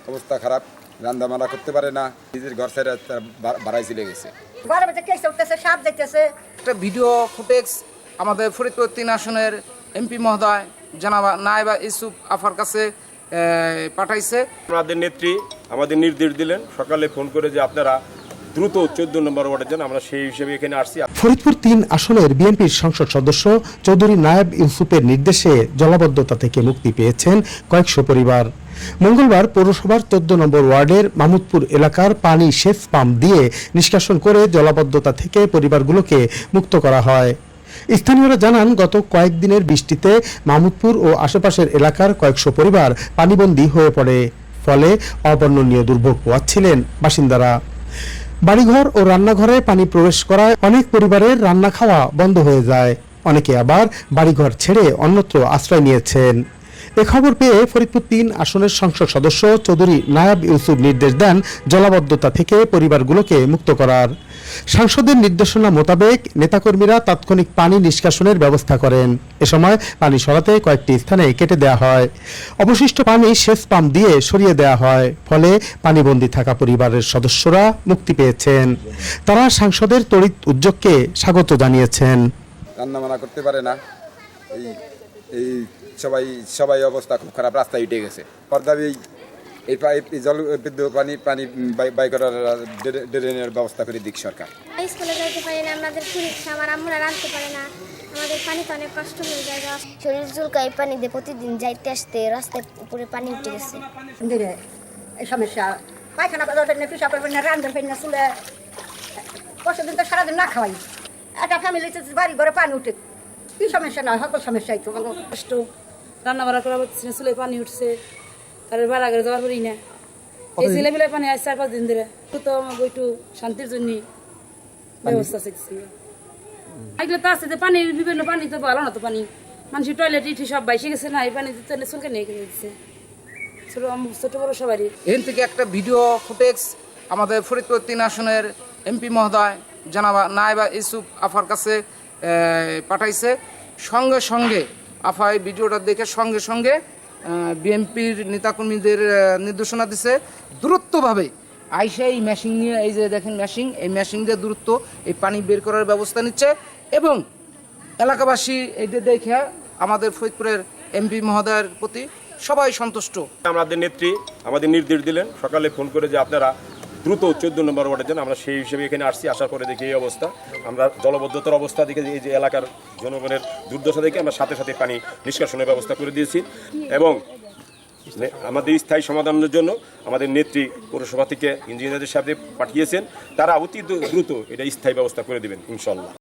অবস্থা খারাপ, রান্না বান্না করতে পারে না, নিজের ঘর ছেড়ে বাড়াই চলে গেছে। একটা ভিডিও ফুটেজ আমাদের ফরিদপুর 3 আসনের এমপি মহোদয় জনাব নায়েবা ইউসুফ আফার কাছে পাঠাইছে। আমাদের নেত্রী আমাদের নির্দেশ দিলেন সকালে ফোন করে যে আপনারা দ্রুত 14 নম্বর ওয়ার্ডের জন্য, আমরা সেই হিসেবে এখানে আসছি। ফরিদপুর 3 আসনের বিএনপির সংসদ সদস্য চৌধুরী নায়েব ইউসুফের নির্দেশে জলাবদ্ধতা থেকে মুক্তি পেয়েছেন কয়েকশো পরিবার। মঙ্গলবার পৌরসভার 14 নম্বর ওয়ার্ডের মাহমুদপুর এলাকার পানি সেচ পাম্প দিয়ে নিষ্কাশন করে জলাবদ্ধতা থেকে পরিবারগুলোকে মুক্ত করা হয়। স্থানীয়রা জানান, গত কয়েকদিনের বৃষ্টিতে মাহমুদপুর ও আশেপাশের এলাকার কয়েকশো পরিবার পানিবন্দী হয়ে পড়ে, ফলে অবর্ণনীয় দুর্ভোগ পোহাচ্ছিলেন বাসিন্দারা। বাড়িঘর ও রান্নাঘরে পানি প্রবেশ করায় অনেক পরিবারের রান্না খাওয়া বন্ধ হয়ে যায়, অনেকে আবার বাড়িঘর ছেড়ে অন্যত্র আশ্রয় নিয়েছেন। এ খবর পেয়ে ফরিদপুর 3 আসনের সংসদ সদস্য চৌধুরী নায়েব ইউসুফ নির্দেশ দেন জলাবদ্ধতা থেকে পরিবারগুলোকে মুক্ত করার। সাংসদের নির্দেশনা মোতাবেক নেতাকর্মীরা তাৎক্ষণিক পানি নিষ্কাশনের ব্যবস্থা করেন। এ সময় পানি সরাতে কয়েকটি স্থানে কেটে দেওয়া হয়, অবশিষ্ট পানি সেচ পাম্প দিয়ে সরিয়ে দেওয়া হয়, ফলে পানিবন্দী থাকা পরিবারের সদস্যরা মুক্তি পেয়েছেন। তারা সাংসদের তড়িৎ উদ্যোগকে স্বাগত জানিয়েছেন। রান্না বান্না করতে পারে না, এই সবাই অবস্থা খুব খারাপ, রাস্তায় উঠে গেছে। পর্দাবি এই জল বিদ্যুৎ পানি বাই করার ড্রেনের ব্যবস্থা করে দিক সরকার। স্কুলে যাইতে পারি না, আমাদের পরীক্ষা, আমার আম্মুরা রাখতে পারে না, আমাদের পানিতে অনেক কষ্ট হয়ে যায়। শরীর চুলকায় পানি দিয়ে প্রতিদিন যাইতে আসতে রাস্তায় উপরে পানি উঠে গেছে। এই সমস্যা পায়খানা পেশাব করবেন না, রান্ধন ফেন না, চুলে পরশুদিন তো সারাদিন না খাওয়াই। একটা ফ্যামিলিতে বাড়ি ঘরে পানি উঠে কি সমস্যা নয়, সকল সমস্যাই তো কষ্ট। রান্না বাড়া করা হচ্ছে না, চুলে পানি উঠছে, তার বাড়া ঘরে যাওয়ার পরই না। এই ছেলে ফেলে পানি আসছে 4-5 দিন ধরে। তো আমাকে একটু শান্তির জন্য ব্যবস্থা শিখছি। এগুলো তো আছে যে পানি, বিভিন্ন পানি তো ভালো না, তো পানি মানুষের টয়লেট ইটি সব বাইসে গেছে না, এই পানি দিতে চুলকে নিয়ে কিনে দিচ্ছে ছোট বড় সবারই। এখান থেকে একটা ভিডিও ফুটেজ আমাদের ফরিদপুর 3 আসনের এমপি মহোদয় জনাব নায়েবা ইউসুফ আফার কাছে পাঠাইছে। সঙ্গে সঙ্গে আফা এই ভিডিওটা দেখে সঙ্গে সঙ্গে বিএনপির নেতাকর্মীদের নির্দেশনা দিছে দ্রুতভাবে আইসা এই মেশিন নিয়ে, এই যে দেখেন মেশিন, এই মেশিন দিয়ে দ্রুত এই পানি বের করার ব্যবস্থা নিচ্ছে। এবং এলাকাবাসী এইটা দেখে আমাদের ফরিদপুরের এমপি মহোদয়ের প্রতি সবাই সন্তুষ্ট। আমাদের নেত্রী আমাদের নির্দেশ দিলেন সকালে ফোন করে যে আপনারা দ্রুত 14 নম্বর ওয়ার্ডের জন্য, আমরা সেই হিসেবে এখানে আসছি। আসার পরে দেখি এই অবস্থা, আমরা জলবদ্ধতার অবস্থা দেখে এই যে এলাকার জনগণের দুর্দশা দেখে আমরা সাথে সাথে পানি নিষ্কাশনের ব্যবস্থা করে দিয়েছি। এবং আমাদের স্থায়ী সমাধানের জন্য আমাদের নেত্রী পৌরসভা থেকে ইঞ্জিনিয়ারদের সাথে পাঠিয়েছেন, তারা অতি দ্রুত এটা স্থায়ী ব্যবস্থা করে দেবেন ইনশাল্লাহ।